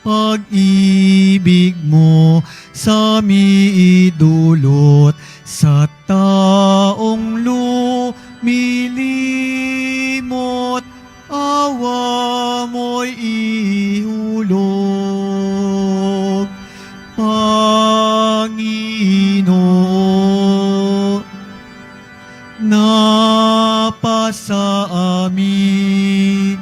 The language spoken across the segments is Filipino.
pag-ibig mo sa idulot sa taong lumilimot, awa mo'y ihulog. Panginoon, napasa amin,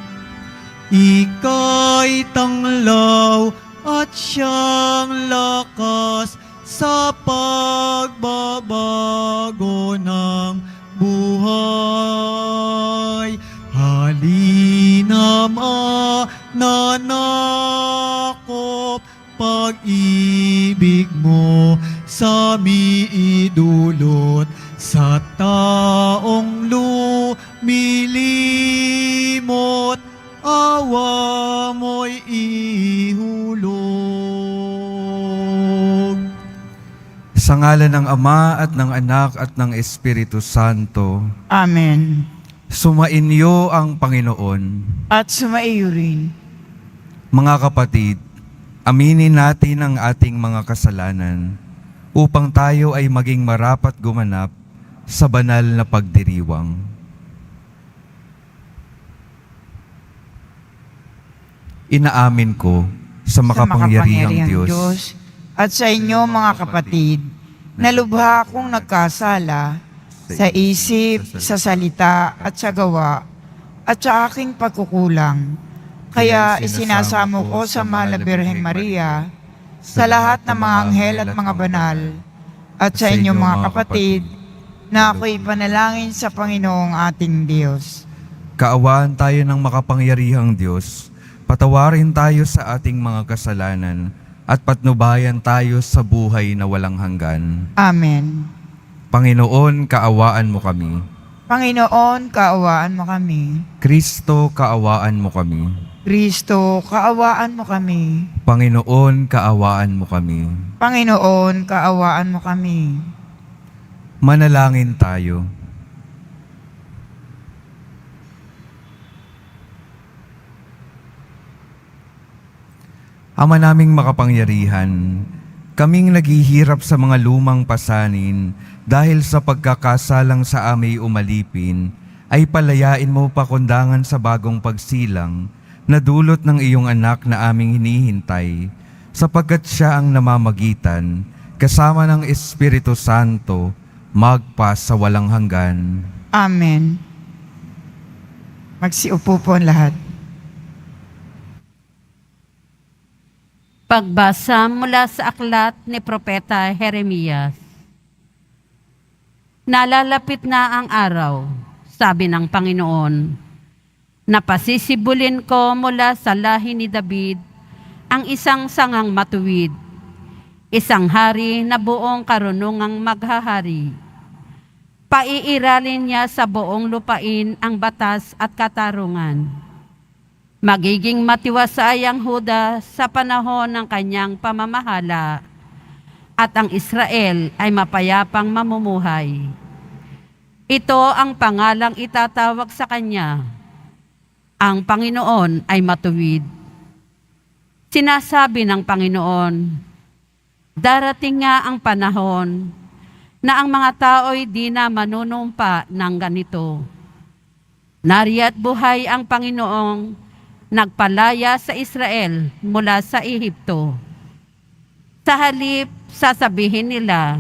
ika'y tanglaw at siyang lakas sa pagbabago ng buhay. Halina mananakop, pag-ibig mo sa idulot sa taong lumilimot, awa mo'y ihulog. Sa ngalan ng Ama at ng Anak at ng Espiritu Santo. Amen. Sumainyo ang Panginoon. At sumaiyo rin. Mga kapatid, aminin natin ang ating mga kasalanan upang tayo ay maging marapat gumanap sa banal na pagdiriwang. Inaamin ko sa makapangyarihang Diyos at sa inyo mga kapatid, na lubha akong nagkasala sa isip, sa salita at sa gawa at sa aking pagkukulang. Kaya isinasamo ko sa mahal na Birheng Maria, sa lahat ng mga anghel at mga banal, at sa inyong mga kapatid, na ako'y panalangin sa Panginoong ating Diyos. Kaawaan tayo ng makapangyarihang Diyos, patawarin tayo sa ating mga kasalanan, at patnubayan tayo sa buhay na walang hanggan. Amen. Panginoon, kaawaan mo kami. Panginoon, kaawaan mo kami. Kristo, kaawaan mo kami. Kristo, kaawaan mo kami. Panginoon, kaawaan mo kami. Panginoon, kaawaan mo kami. Manalangin tayo. Ama naming makapangyarihan, kaming naghihirap sa mga lumang pasanin dahil sa pagkakasalang sa aming umalipin, ay palayain mo pakundangan sa bagong pagsilang na dulot ng iyong anak na aming hinihintay, sapagkat siya ang namamagitan, kasama ng Espiritu Santo, magpa sa walang hanggan. Amen. Magsiupo po ang lahat. Pagbasa mula sa aklat ni Propeta Jeremias. Nalalapit na ang araw, sabi ng Panginoon, na pasisibulin ko mula sa lahi ni David ang isang sangang matuwid, isang hari na buong karunungang maghahari. Paiiralin niya sa buong lupain ang batas at katarungan. Magiging matiwasay ang Huda sa panahon ng kanyang pamamahala at ang Israel ay mapayapang mamumuhay. Ito ang pangalang itatawag sa kanya. Ang Panginoon ay matuwid. Sinasabi ng Panginoon, darating nga ang panahon na ang mga tao'y di na manunumpa ng ganito. Nariya't buhay ang Panginoong nagpalaya sa Israel mula sa Ehipto. Sa halip, sasabihin nila,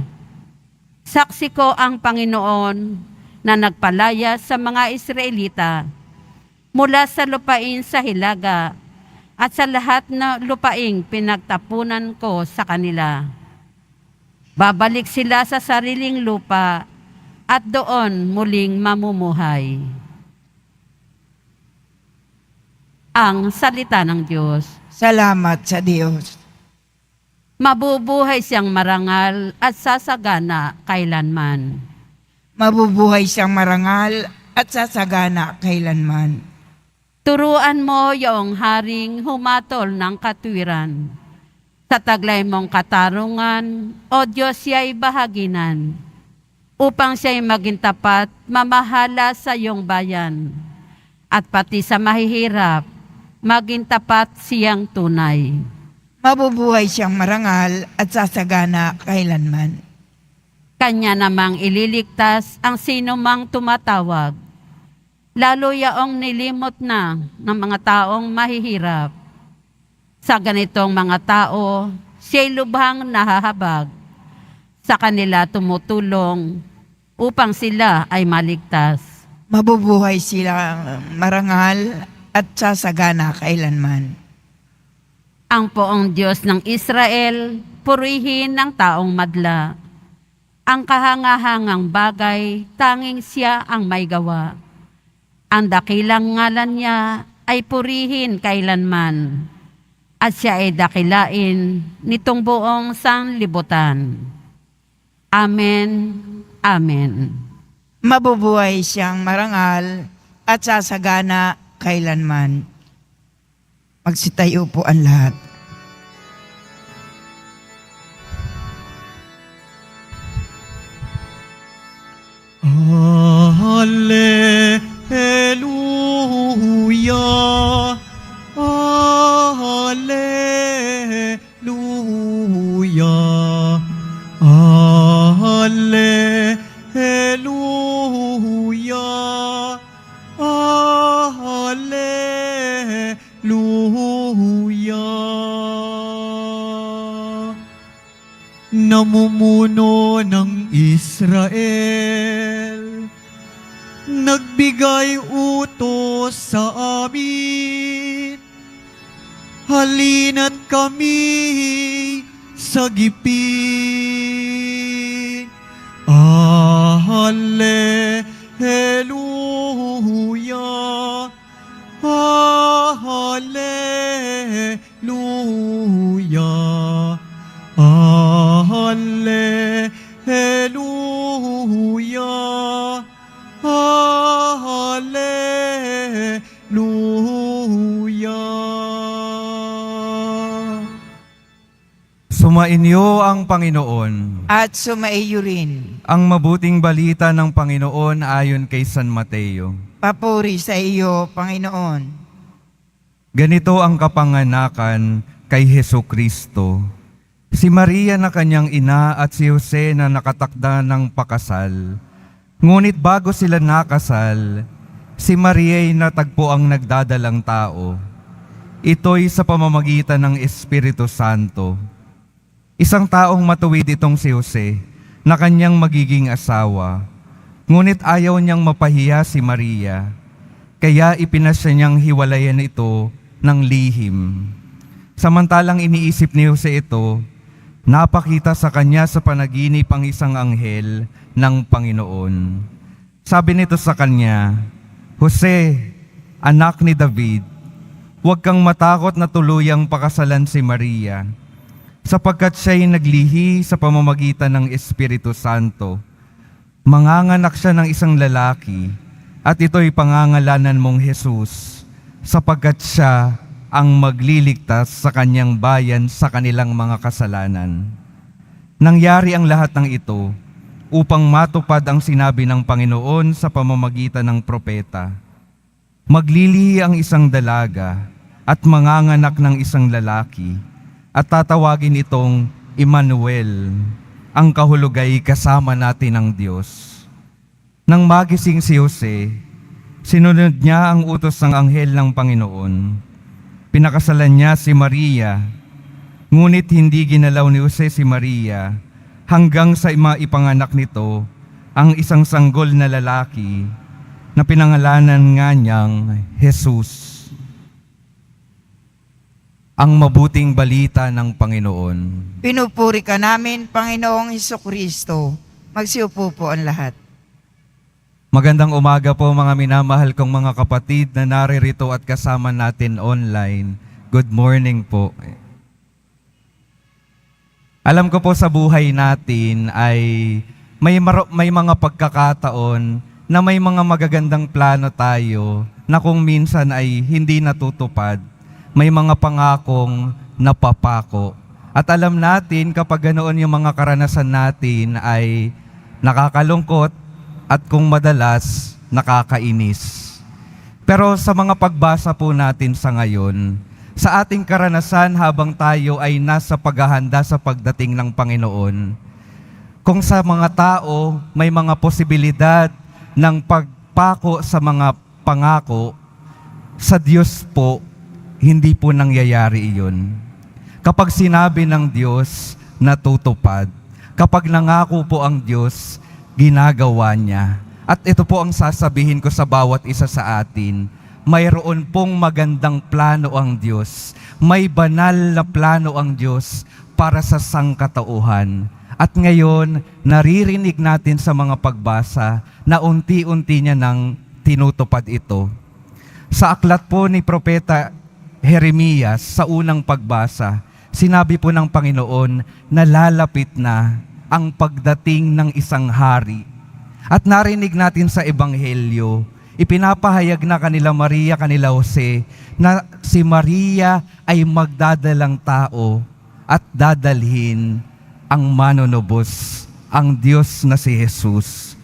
saksi ko ang Panginoon na nagpalaya sa mga Israelita mula sa lupain sa Hilaga at sa lahat na lupaing pinagtapunan ko sa kanila. Babalik sila sa sariling lupa at doon muling mamumuhay. Ang salita ng Diyos. Salamat sa Diyos. Mabubuhay siyang marangal at sasagana kailanman. Mabubuhay siyang marangal at sasagana kailanman. Turuan mo yung haring humatol ng katwiran. Sa taglay mong katarungan, O Diyos, siya'y bahaginan, upang siya'y maging tapat, mamahala sa iyong bayan, at pati sa mahihirap, maging tapat siyang tunay. Mabubuhay siyang marangal at sasagana kailanman. Kanya namang ililigtas ang sino mang tumatawag, lalo yaong nilimot na ng mga taong mahihirap. Sa ganitong mga tao, siya'y lubhang nahahabag. Sa kanila tumutulong upang sila ay maligtas. Mabubuhay silang marangal at sasagana kailanman. Ang poong Diyos ng Israel, purihin ng taong madla. Ang kahangahangang bagay, tanging siya ang may gawa. Ang dakilang ngalan niya ay purihin kailanman, at siya ay dakilain nitong buong sanlibutan. Amen. Amen. Mabubuhay siyang marangal at sasagana kailanman. Magsitayo po ang lahat. Hallelujah, Hallelujah, Hallelujah, Hallelujah. Namumuno ng Israel, nagbigay utos sa amin, halina't kami sagipin. Hallelujah, Hallelujah, Hallelujah, Hallelujah. Sumainyo ang Panginoon. At sumaiyo rin. Ang mabuting balita ng Panginoon ayon kay San Mateo. Papuri sa iyo, Panginoon. Ganito ang kapanganakan kay Hesukristo. Si Maria na kanyang ina at si Jose na nakatakda ng pakasal. Ngunit bago sila nakasal, si Maria ay natagpo ang nagdadalang tao. Ito'y sa pamamagitan ng Espiritu Santo. Isang taong matuwid itong si Jose na kanyang magiging asawa. Ngunit ayaw niyang mapahiya si Maria, kaya ipinasya niyang hiwalayan ito ng lihim. Samantalang iniisip ni Jose ito, napakita sa kanya sa panaginip ang isang anghel ng Panginoon. Sabi nito sa kanya, Jose, anak ni David, huwag kang matakot na tuluyang pakasalan si Maria, sapagkat siya'y naglihi sa pamamagitan ng Espiritu Santo. Manganganak siya ng isang lalaki, at ito'y pangangalanan mong Jesus, sapagkat siya ang magliligtas sa kanyang bayan sa kanilang mga kasalanan. Nangyari ang lahat ng ito upang matupad ang sinabi ng Panginoon sa pamamagitan ng propeta. Maglilihi ang isang dalaga at manganganak ng isang lalaki, at tatawagin itong Emmanuel, ang kahulugay kasama natin ng Diyos. Nang magising si Jose, sinunod niya ang utos ng anghel ng Panginoon. Pinakasalan niya si Maria, ngunit hindi ginalaw ni Jose si Maria hanggang sa maipanganak nito ang isang sanggol na lalaki na pinangalanan nga niyang Jesus. Ang mabuting balita ng Panginoon. Pinupuri ka namin, Panginoong Hesukristo. Magsiupo po ang lahat. Magandang umaga po mga minamahal kong mga kapatid na naririto at kasama natin online. Good morning po. Alam ko po sa buhay natin ay may mga pagkakataon na may mga magagandang plano tayo na kung minsan ay hindi natutupad. May mga pangakong napapako. At alam natin kapag ganoon yung mga karanasan natin ay nakakalungkot at kung madalas nakakainis. Pero sa mga pagbasa po natin sa ngayon, sa ating karanasan habang tayo ay nasa paghahanda sa pagdating ng Panginoon, kung sa mga tao may mga posibilidad ng pagpako sa mga pangako, sa Diyos po, hindi po nangyayari iyon. Kapag sinabi ng Diyos, natutupad. Kapag nangako po ang Diyos, ginagawa niya. At ito po ang sasabihin ko sa bawat isa sa atin. Mayroon pong magandang plano ang Diyos. May banal na plano ang Diyos para sa sangkatauhan. At ngayon, naririnig natin sa mga pagbasa na unti-unti niya nang tinutupad ito. Sa aklat po ni Propeta Jeremias, sa unang pagbasa, sinabi po ng Panginoon na lalapit na ang pagdating ng isang hari. At narinig natin sa Ebanghelyo, ipinapahayag na kanila Maria, kanila Jose, na si Maria ay magdadalang tao at dadalhin ang manunubos, ang Diyos na si Jesus.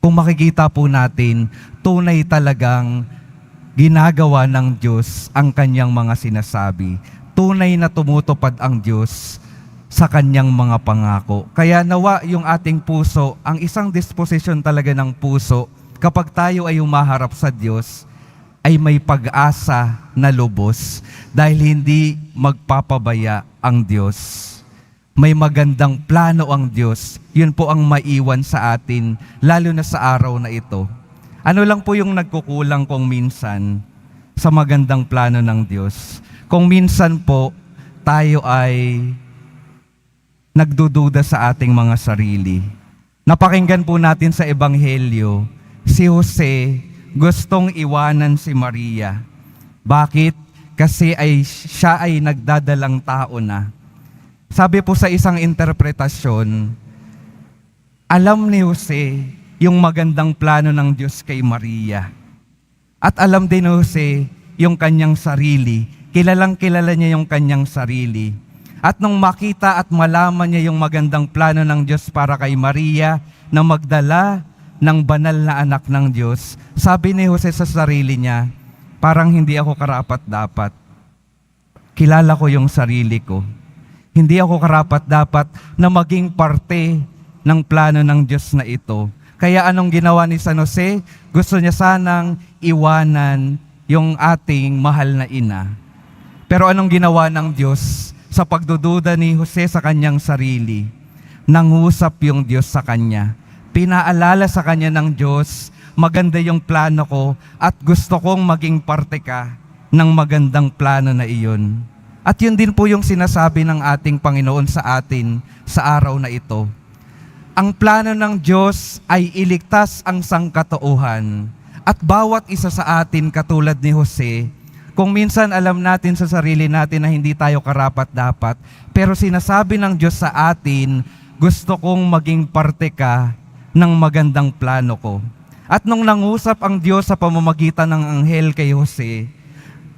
Kung makikita po natin, tunay talagang ginagawa ng Diyos ang kanyang mga sinasabi. Tunay na tumutupad ang Diyos sa kanyang mga pangako. Kaya nawa yung ating puso, ang isang disposition talaga ng puso, kapag tayo ay umaharap sa Diyos, ay may pag-asa na lubos dahil hindi magpapabaya ang Diyos. May magandang plano ang Diyos. Yun po ang maiwan sa atin, lalo na sa araw na ito. Ano lang po yung nagkukulang kung minsan sa magandang plano ng Diyos? Kung minsan po tayo ay nagdududa sa ating mga sarili. Napakinggan po natin sa Ebanghelyo, si Jose gustong iwanan si Maria. Bakit? Kasi siya ay nagdadalang tao na. Sabi po sa isang interpretasyon, alam ni Jose yung magandang plano ng Diyos kay Maria. At alam din ni Jose yung kanyang sarili. Kilalang kilala niya yung kanyang sarili. At nung makita at malaman niya yung magandang plano ng Diyos para kay Maria na magdala ng banal na anak ng Diyos, sabi ni Jose sa sarili niya, parang hindi ako karapat-dapat. Kilala ko yung sarili ko. Hindi ako karapat-dapat na maging parte ng plano ng Diyos na ito. Kaya anong ginawa ni San Jose? Gusto niya sanang iwanan yung ating mahal na ina. Pero anong ginawa ng Diyos? Sa pagdududa ni Jose sa kanyang sarili, nangusap yung Diyos sa kanya. Pinaalala sa kanya ng Diyos, maganda yung plano ko at gusto kong maging parte ka ng magandang plano na iyon. At yun din po yung sinasabi ng ating Panginoon sa atin sa araw na ito. Ang plano ng Diyos ay iligtas ang sangkatauhan. At bawat isa sa atin katulad ni Jose, kung minsan alam natin sa sarili natin na hindi tayo karapat-dapat, pero sinasabi ng Diyos sa atin, gusto kong maging parte ka ng magandang plano ko. At nung nangusap ang Diyos sa pamamagitan ng anghel kay Jose,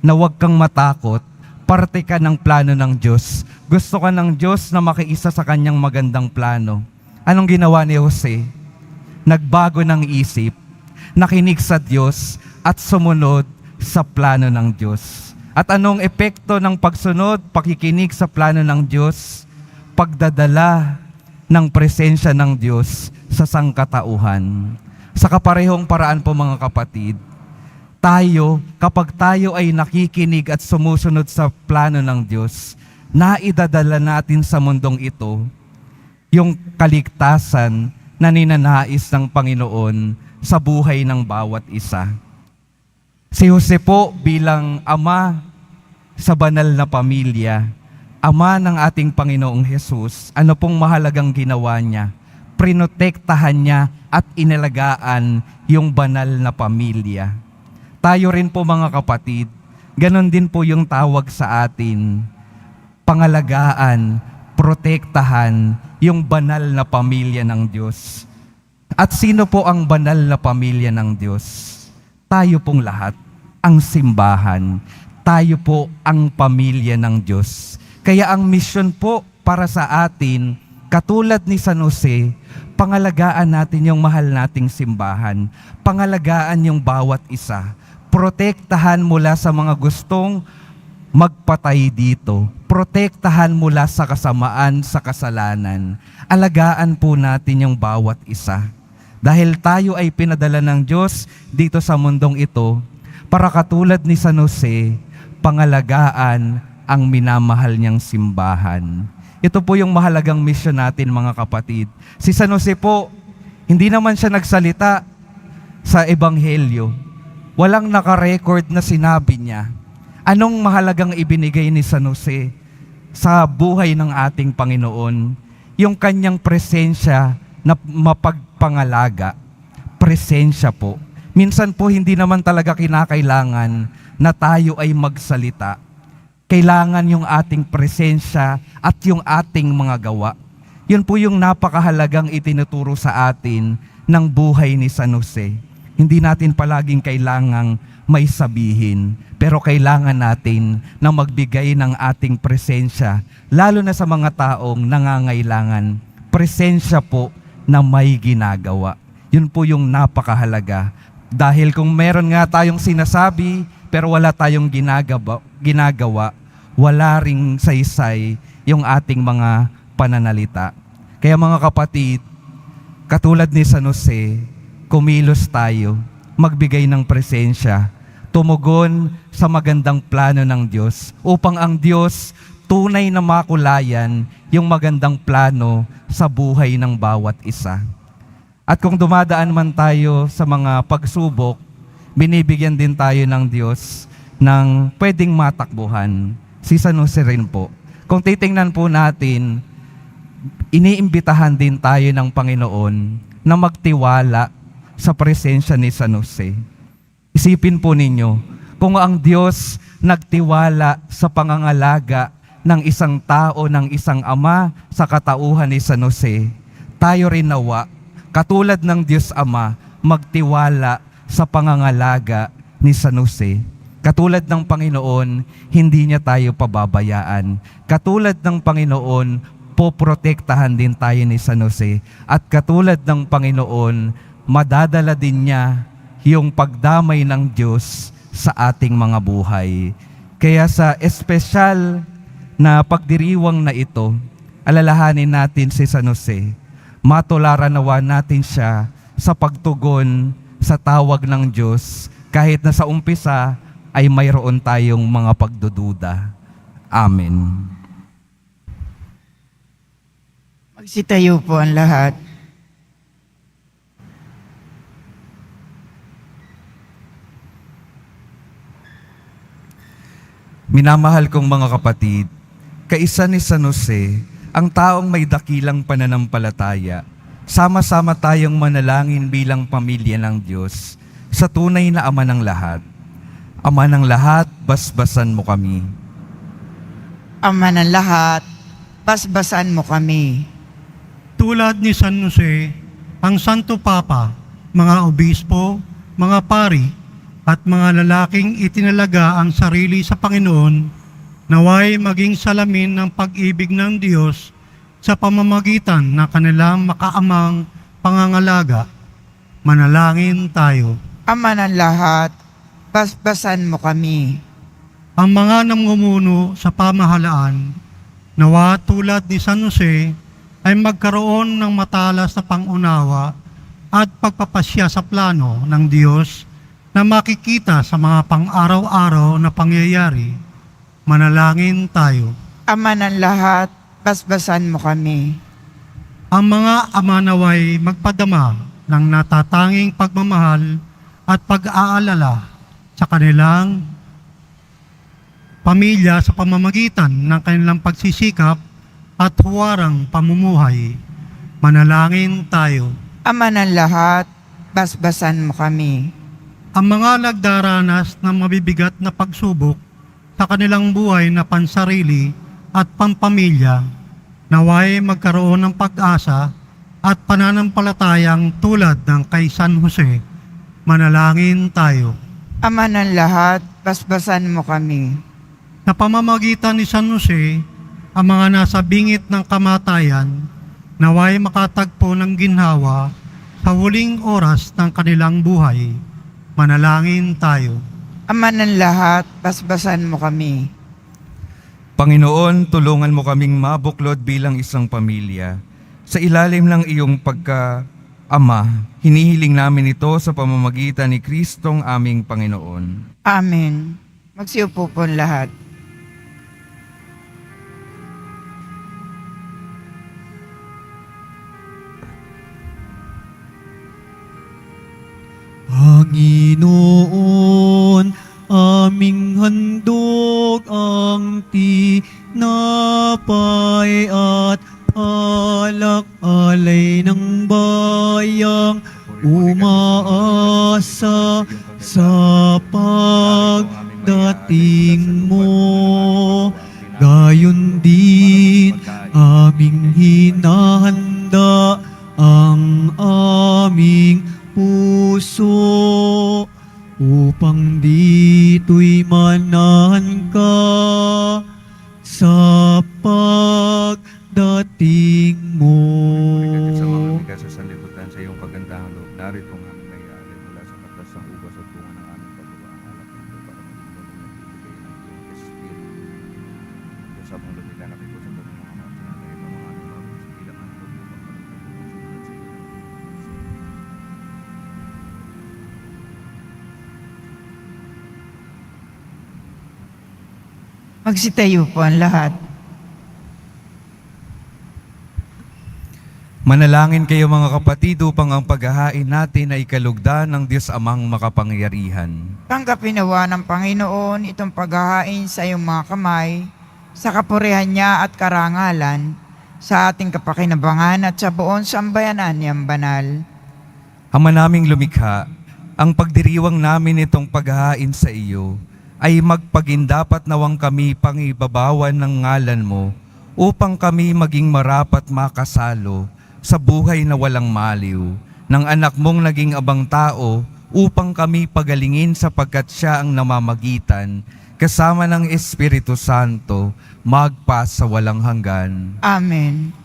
na huwag kang matakot, parte ka ng plano ng Diyos. Gusto ka ng Diyos na makiisa sa kanyang magandang plano. Anong ginawa ni Jose? Nagbago ng isip, nakinig sa Diyos at sumunod sa plano ng Diyos. At anong epekto ng pagsunod, pakikinig sa plano ng Diyos? Pagdadala ng presensya ng Diyos sa sangkatauhan. Sa kaparehong paraan po mga kapatid, kapag tayo ay nakikinig at sumusunod sa plano ng Diyos, naidadala natin sa mundong ito yung kaligtasan na ninanais ng Panginoon sa buhay ng bawat isa. Si Jose po bilang ama sa banal na pamilya, ama ng ating Panginoong Jesus, ano pong mahalagang ginawa niya? Prinotektahan niya at inalagaan yung banal na pamilya. Tayo rin po mga kapatid, ganon din po yung tawag sa atin. Pangalagaan, protektahan yung banal na pamilya ng Diyos. At sino po ang banal na pamilya ng Diyos? Tayo pong lahat, ang simbahan. Tayo po ang pamilya ng Diyos. Kaya ang misyon po para sa atin, katulad ni San Jose, pangalagaan natin yung mahal nating simbahan. Pangalagaan yung bawat isa. Protektahan mula sa mga gustong magpatay dito. Protektahan mula sa kasamaan, sa kasalanan. Alagaan po natin yung bawat isa. Dahil tayo ay pinadala ng Diyos dito sa mundong ito para katulad ni San Jose, pangalagaan ang minamahal niyang simbahan. Ito po yung mahalagang misyon natin, mga kapatid. Si San Jose po, hindi naman siya nagsalita sa Ebanghelyo. Walang nakarecord na sinabi niya. Anong mahalagang ibinigay ni San Jose sa buhay ng ating Panginoon? Yung kanyang presensya na mapagpangalaga. Presensya po. Minsan po hindi naman talaga kinakailangan na tayo ay magsalita. Kailangan yung ating presensya at yung ating mga gawa. Yun po yung napakahalagang itinuturo sa atin ng buhay ni San Jose. Hindi natin palaging kailangang may sabihin, pero kailangan natin na magbigay ng ating presensya, lalo na sa mga taong nangangailangan. Presensya po na may ginagawa. Yun po yung napakahalaga. Dahil kung meron nga tayong sinasabi, pero wala tayong ginagawa, wala ring saysay yung ating mga pananalita. Kaya mga kapatid, katulad ni San Jose, kumilos tayo, magbigay ng presensya, tumugon sa magandang plano ng Diyos upang ang Diyos tunay na makulayan yung magandang plano sa buhay ng bawat isa. At kung dumadaan man tayo sa mga pagsubok, binibigyan din tayo ng Diyos ng pwedeng matakbuhan. Si San Jose rin po. Kung titingnan po natin, iniimbitahan din tayo ng Panginoon na magtiwala sa presensya ni San Jose. Isipin po ninyo, kung ang Diyos nagtiwala sa pangangalaga ng isang tao, ng isang ama sa katauhan ni San Jose, tayo rin nawa, katulad ng Diyos Ama, magtiwala sa pangangalaga ni San Jose. Katulad ng Panginoon, hindi niya tayo pababayaan. Katulad ng Panginoon, poprotektahan din tayo ni San Jose. At katulad ng Panginoon, madadala din niya yung pagdamay ng Diyos sa ating mga buhay. Kaya sa espesyal na pagdiriwang na ito, alalahanin natin si San Jose. Matularan nawa natin siya sa pagtugon sa tawag ng Diyos kahit na sa umpisa ay mayroon tayong mga pagdududa. Amen. Magsitayo po ang lahat. Minamahal kong mga kapatid, kaisa ni San Jose, ang taong may dakilang pananampalataya, sama-sama tayong manalangin bilang pamilya ng Diyos sa tunay na Ama ng lahat. Ama ng lahat, basbasan mo kami. Ama ng lahat, basbasan mo kami. Tulad ni San Jose, ang Santo Papa, mga obispo, mga pari, at mga lalaking itinalaga ang sarili sa Panginoon, naway maging salamin ng pag-ibig ng Diyos sa pamamagitan ng kanilang makaamang pangangalaga. Manalangin tayo. Ama ng lahat, basbasan mo kami. Ang mga namumuno sa pamahalaan, nawa tulad ni San Jose, ay magkaroon ng matalas na pangunawa at pagpapasya sa plano ng Diyos na makikita sa mga pang-araw-araw na pangyayari. Manalangin tayo. Ama ng lahat, basbasan mo kami. Ang mga ama naway magpadama ng natatanging pagmamahal at pag-aalala sa kanilang pamilya sa pamamagitan ng kanilang pagsisikap at huwarang pamumuhay. Manalangin tayo. Ama ng lahat, basbasan mo kami. Ang mga nagdaranas ng mabibigat na pagsubok sa kanilang buhay na pansarili at pampamilya, naway magkaroon ng pag-asa at pananampalatayang tulad ng kay San Jose. Manalangin tayo. Ama ng lahat, basbasan mo kami. Sa pamamagitan ni San Jose, ang mga nasa bingit ng kamatayan, naway makatagpo ng ginhawa sa huling oras ng kanilang buhay. Manalangin tayo. Ama ng lahat, basbasan mo kami. Panginoon, tulungan mo kaming mabuklod bilang isang pamilya. Sa ilalim ng iyong pagka-ama, hinihiling namin ito sa pamamagitan ni Kristong aming Panginoon. Amen. Magsiupo po ang lahat. Panginoon, aming handog ang tinapay at alak-alay ng bayang umaasa sa pagdating mo. Gayon din aming hinahanda ang aming puso upang dito'y manahan ka sa pagdating mo. Sa mga bigas sa sanlibutan sa iyong kagandahang loob, narito ang aming may-ari mula sa katas ng ubas at bunga ng aming paggawa ang alak nito para maging nagbibigay ng iyong espiritu. Diyos sa mong lumila na kito sa ganung mga mga sinanay ito mga aming mga bilang ang loob mo pagkaroon sa iyo. Magsitayo po ang lahat. Manalangin kayo mga kapatid upang ang paghahain natin ay kalugdan ng Diyos Amang makapangyarihan. Tanggapin nawa ng Panginoon itong paghahain sa iyong mga kamay, sa kapurihan niya at karangalan, sa ating kapakinabangan at sa buong sambayanan niyang banal. Ama naming lumikha, ang pagdiriwang namin itong paghahain sa iyo ay magpagindapat nawang kami pangibabawan ng ngalan mo upang kami maging marapat makasalo sa buhay na walang maliw ng anak mong naging abang tao upang kami pagalingin sapagkat siya ang namamagitan kasama ng Espiritu Santo magpa sa walang hanggan. Amen.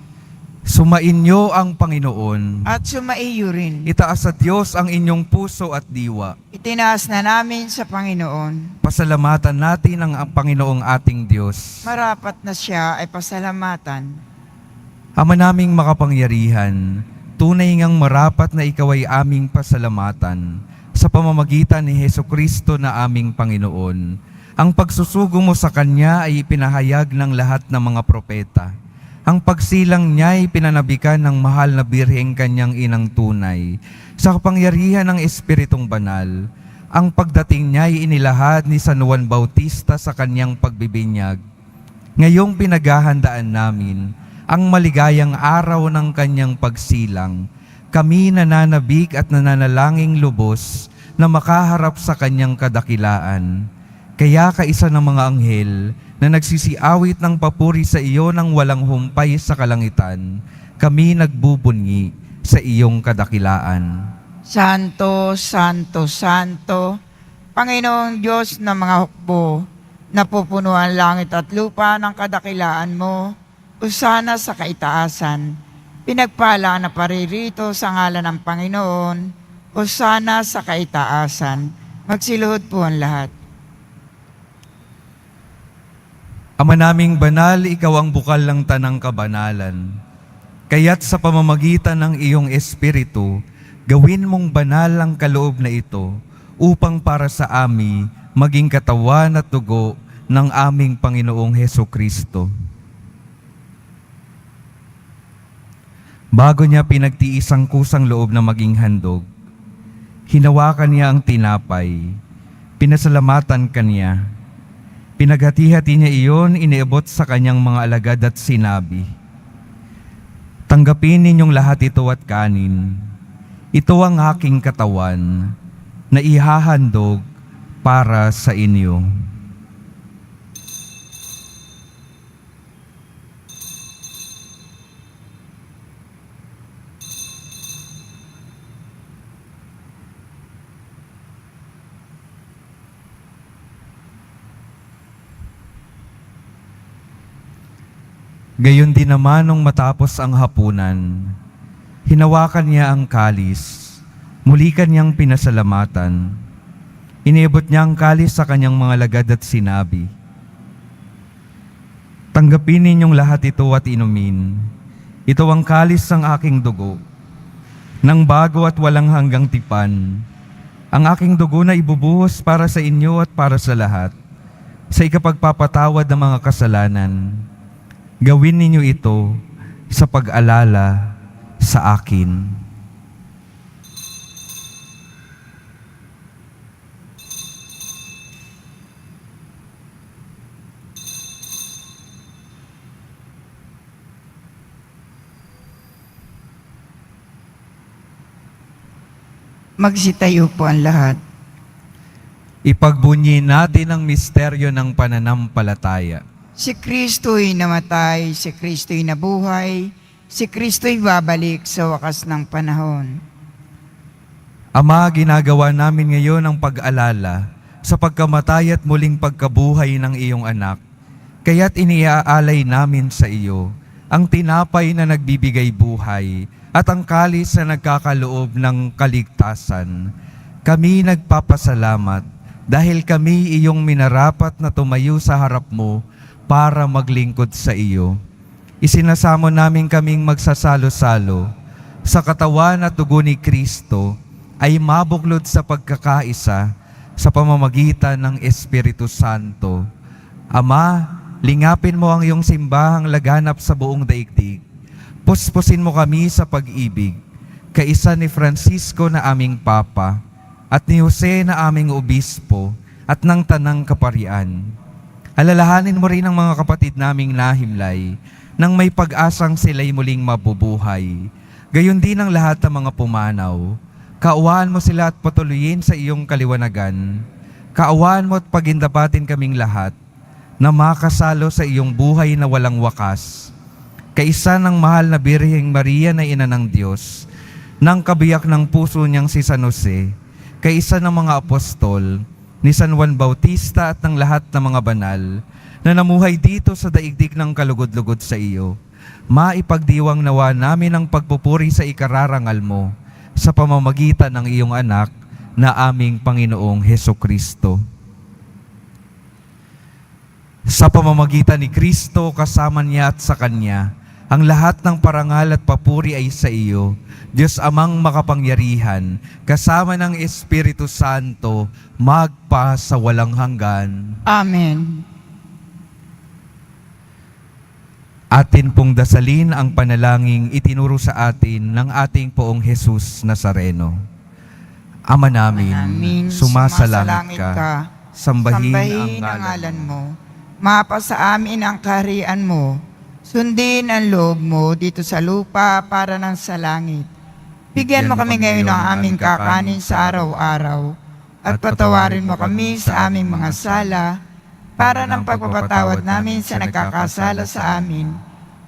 Sumainyo ang Panginoon. At sumaiyo rin. Itaas sa Diyos ang inyong puso at diwa. Itinaas na namin sa Panginoon. Pasalamatan natin ang Panginoong ating Diyos. Marapat na siya ay pasalamatan. Ama naming makapangyarihan, tunay ngang marapat na ikaw ay aming pasalamatan sa pamamagitan ni Hesukristo na aming Panginoon. Ang pagsusugo mo sa Kanya ay ipinahayag ng lahat ng mga propeta. Ang pagsilang niya ay pinanabikan ng mahal na birheng Kanyang inang tunay. Sa kapangyarihan ng Espiritong Banal, ang pagdating niya ay inilahad ni San Juan Bautista sa kanyang pagbibinyag. Ngayong pinaghahandaan namin ang maligayang araw ng kanyang pagsilang, kami nananabik at nananalangin lubos na makaharap sa kanyang kadakilaan. Kaya kaisa ng mga anghel na nagsisiawit ng papuri sa iyo ng walang humpay sa kalangitan, kami nagbubunyi sa iyong kadakilaan. Santo, Santo, Santo, Panginoong Diyos ng mga hukbo, napupunuan langit at lupa ng kadakilaan mo, usana sa kaitaasan. Pinagpala na paririto sa ngalan ng Panginoon, usana sa kaitaasan. Magsiluhod po ang lahat. Ama naming banal, ikaw ang bukal ng tanang kabanalan. Kaya't sa pamamagitan ng iyong Espiritu, gawin mong banal ang kaloob na ito upang para sa amin maging katawan at dugo ng aming Panginoong Hesukristo. Bago niya pinagtiis ang kusang loob na maging handog, hinawakan niya ang tinapay, pinasalamatan kanya. Pinaghati-hati niya iyon, iniabot sa kanyang mga alagad at sinabi, "Tanggapin ninyong lahat ito at kanin. Ito ang aking katawan na ihahandog para sa inyo." Gayon din naman nung matapos ang hapunan, hinawakan niya ang kalis, muli kanyang pinasalamatan. Iniabot niya ang kalis sa kanyang mga lagad at sinabi, Tanggapin ninyong lahat ito at inumin. Ito ang kalis ng aking dugo, ng bago at walang hanggang tipan. Ang aking dugo na ibubuhos para sa inyo at para sa lahat, sa ikapagpapatawad ng mga kasalanan. Gawin ninyo ito sa pag-alala sa akin. Magsitayo po ang lahat. Ipagbunyi natin ang misteryo ng pananampalataya. Si Kristo'y namatay, si Kristo'y nabuhay, si Kristo'y babalik sa wakas ng panahon. Ama, ginagawa namin ngayon ang pag-alala sa pagkamatay at muling pagkabuhay ng iyong anak. Kaya't iniaalay namin sa iyo ang tinapay na nagbibigay buhay at ang kalis na nagkakaloob ng kaligtasan. Kami nagpapasalamat dahil kami iyong minarapat na tumayo sa harap mo para maglingkod sa iyo. Isinasamo namin kaming magsasalo-salo sa katawan at dugo ni Kristo ay mabuklod sa pagkakaisa sa pamamagitan ng Espiritu Santo. Ama, lingapin mo ang iyong simbahang laganap sa buong daigdig. Puspusin mo kami sa pag-ibig, kaisa ni Francisco na aming Papa, at ni Jose na aming Obispo, at ng Tanang Kaparian. Alalahanin mo rin ang mga kapatid naming nahimlay, nang may pag-asang sila'y muling mabubuhay. Gayon din ang lahat ng mga pumanaw. Kaawaan mo sila at patuloyin sa iyong kaliwanagan. Kaawaan mo at pagindapatin kaming lahat, na makasalo sa iyong buhay na walang wakas. Kaisa ng mahal na Birheng Maria na ina ng Diyos, ng kabiyak ng puso niyang si San Jose, kaisa ng mga apostol, ni San Juan Bautista at ng lahat ng mga banal, na namuhay dito sa daigdig ng kalugod-lugod sa iyo, maipagdiwang nawa namin ang pagpupuri sa ikararangal mo, sa pamamagitan ng iyong anak, na aming Panginoong Hesukristo. Sa pamamagitan ni Kristo, kasama niya at sa Kanya, ang lahat ng parangal at papuri ay sa iyo, Diyos Amang makapangyarihan, kasama ng Espiritu Santo, magpa sa walang hanggan. Amen. Atin pong dasalin ang panalangin itinuro sa atin ng ating Poong Jesus Nazareno. Ama namin, sumasalangit ka, sambahin ang ngalan mo. Mapasa amin ang kaharian mo. Sundin ang loob mo dito sa lupa para ng sa langit. Bigyan mo kami ngayon ng aming kakanin sa araw-araw. At patawarin mo kami sa aming mga sala para ng pagpapatawad namin sa nagkakasala sa amin.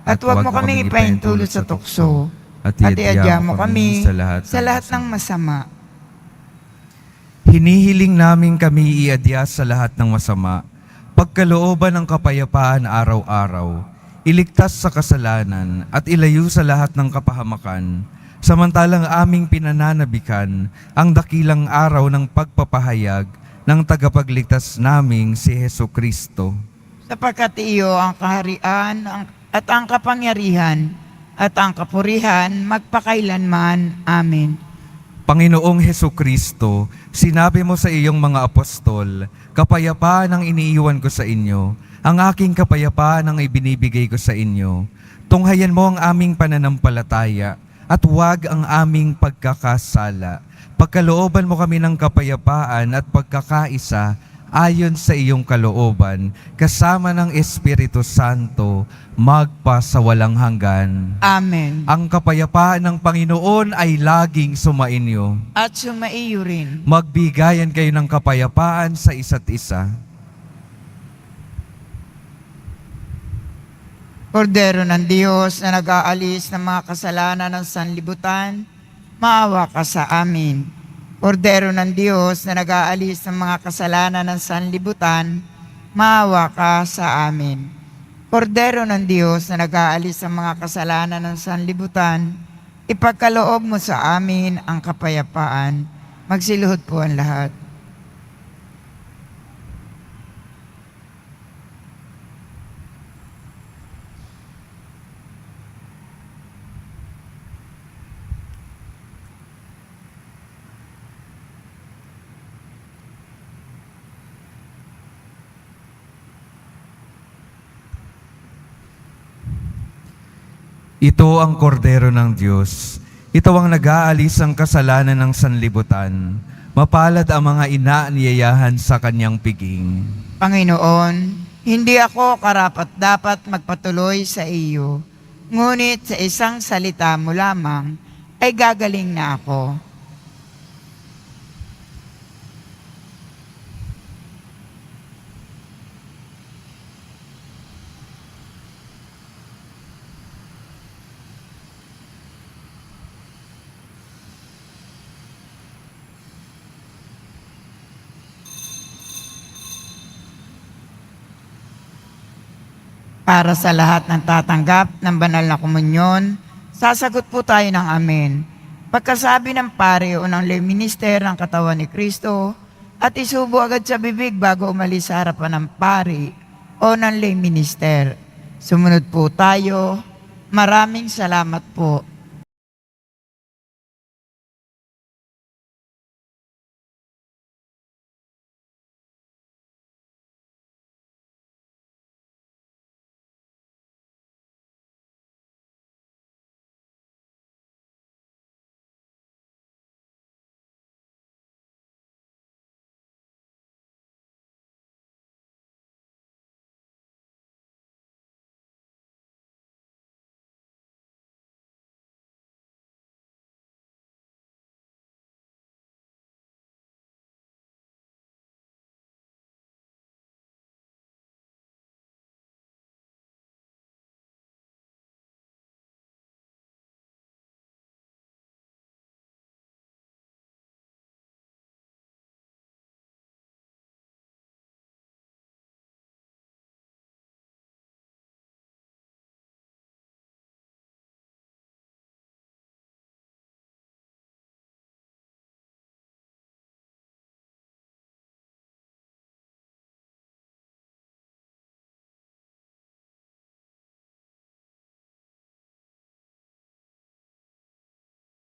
At huwag mo kaming ipahintulot sa tukso. At iadya mo kami sa lahat ng masama. Hinihiling namin kami iadya sa lahat ng masama, pagkalooban ng kapayapaan araw-araw, iligtas sa kasalanan at ilayo sa lahat ng kapahamakan, samantalang aming pinananabikan ang dakilang araw ng pagpapahayag ng tagapagligtas naming si Hesukristo. Sapagkat iyo ang kaharian at ang kapangyarihan at ang kapurihan magpakailanman. Amen. Panginoong Hesukristo, sinabi mo sa iyong mga apostol, kapayapaan ang iniiwan ko sa inyo, ang aking kapayapaan ang ibinibigay ko sa inyo. Tunghayan mo ang aming pananampalataya at huwag ang aming pagkakasala. Pagkalooban mo kami ng kapayapaan at pagkakaisa ayon sa iyong kalooban, kasama ng Espiritu Santo, magpa sa walang hanggan. Amen. Ang kapayapaan ng Panginoon ay laging sumainyo. At sumaiyo rin. Magbigayan kayo ng kapayapaan sa isa't isa. Kordero ng Diyos na nag-aalis ng mga kasalanan ng sanlibutan, maawa ka sa amin. Kordero ng Diyos na nag-aalis ng mga kasalanan ng sanlibutan, maawa ka sa amin. Kordero ng Diyos na nag-aalis ng mga kasalanan ng sanlibutan, ipagkaloob mo sa amin ang kapayapaan. Magsiluhod po ang lahat. Ito ang kordero ng Diyos. Ito ang nag-aalis ang kasalanan ng sanlibutan. Mapalad ang mga inaanyayahan sa kanyang piging. Panginoon, hindi ako karapat-dapat magpatuloy sa iyo, ngunit sa isang salita mo lamang ay gagaling na ako. Para sa lahat ng tatanggap ng banal na komunyon, sasagot po tayo ng amen. Pagkasabi ng pare o ng lay minister ng katawan ni Kristo, at isubo agad sa bibig bago umalis sa harapan ng pare o ng lay minister. Sumunod po tayo. Maraming salamat po.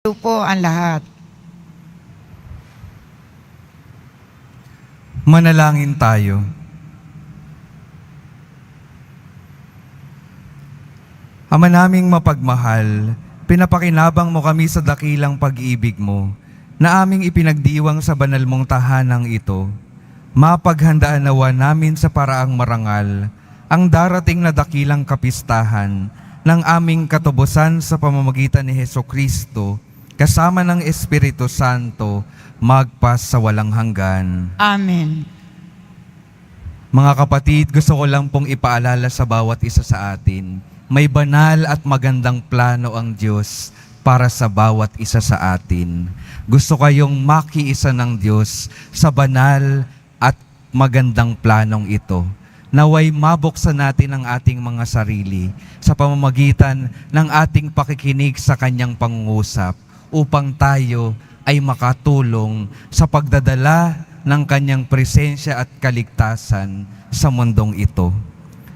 Ito po ang lahat. Manalangin tayo. Ama naming mapagmahal, pinapakinabang mo kami sa dakilang pag-ibig mo na aming ipinagdiwang sa banal mong tahanang ito. Mapaghandaan nawa namin sa paraang marangal ang darating na dakilang kapistahan ng aming katubusan sa pamamagitan ni Hesukristo kasama ng Espiritu Santo magpas sa walang hanggan. Amen. Mga kapatid, gusto ko lang pong ipaalala sa bawat isa sa atin, may banal at magandang plano ang Diyos para sa bawat isa sa atin. Gusto kayong makiisa ng Diyos sa banal at magandang planong ito. Naway mabuksan natin ang ating mga sarili sa pamamagitan ng ating pakikinig sa Kanyang pangungusap upang tayo ay makatulong sa pagdadala ng Kanyang presensya at kaligtasan sa mundong ito.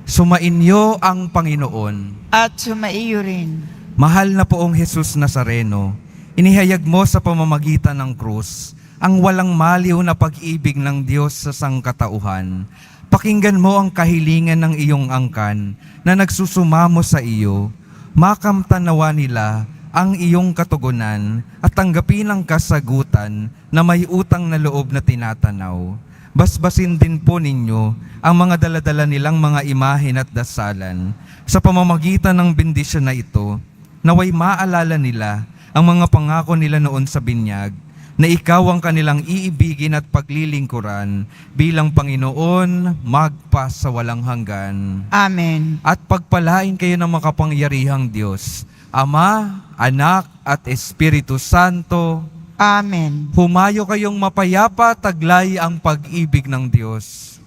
Sumainyo ang Panginoon. At sumaiyo rin. Mahal na poong Jesus Nazareno, inihayag mo sa pamamagitan ng krus ang walang maliw na pag-ibig ng Diyos sa sangkatauhan. Pakinggan mo ang kahilingan ng iyong angkan na nagsusumamo sa iyo. Makamtanawa nila ang iyong katugunan at tanggapin ang kasagutan na may utang na loob na tinatanaw. Basbasin din po ninyo ang mga daladala nilang mga imahen at dasalan. Sa pamamagitan ng bendisyon na ito, naway maalala nila ang mga pangako nila noon sa binyag, na ikaw ang kanilang iibigin at paglilingkuran bilang Panginoon magpas sa walang hanggan. Amen. At pagpalain kayo ng makapangyarihang Diyos, Ama, Anak, at Espiritu Santo. Amen. Humayo kayong mapayapa, taglay ang pag-ibig ng Diyos.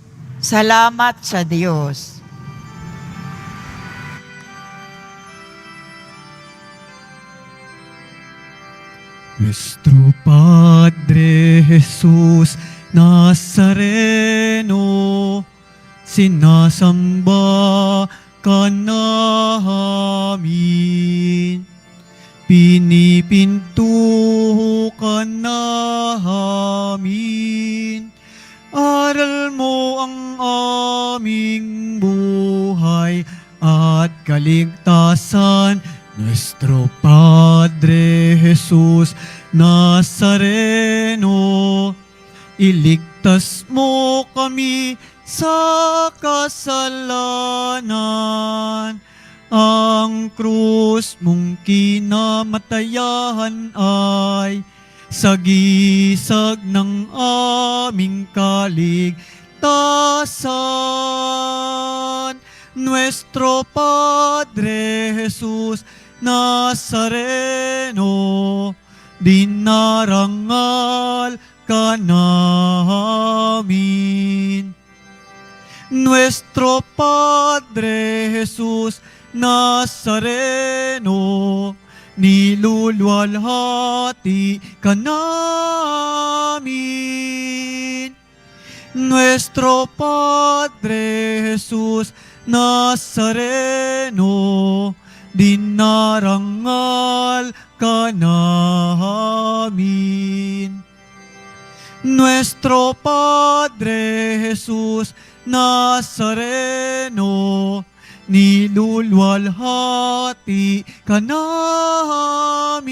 Salamat sa Diyos. Nuestro Padre Jesús Nazareno, sinasamba ka namin. Pinipinto ka namin. Aral mo ang aming buhay at kaligtasan Nuestro Padre Jesus Nazareno, iligtas mo kami sa kasalanan. Ang krus mong kinamatayan ay sagisag ng aming kaligtasan. Nuestro Padre Jesus Nazareno, dinarangal ka namin. Nuestro Padre Jesus Nazareno, niluluwalhati ka namin. Nuestro Padre Jesus Nazareno, dinarangal ka namin. Nuestro Padre Jesus Nazareno, niluluwalhati ka namin.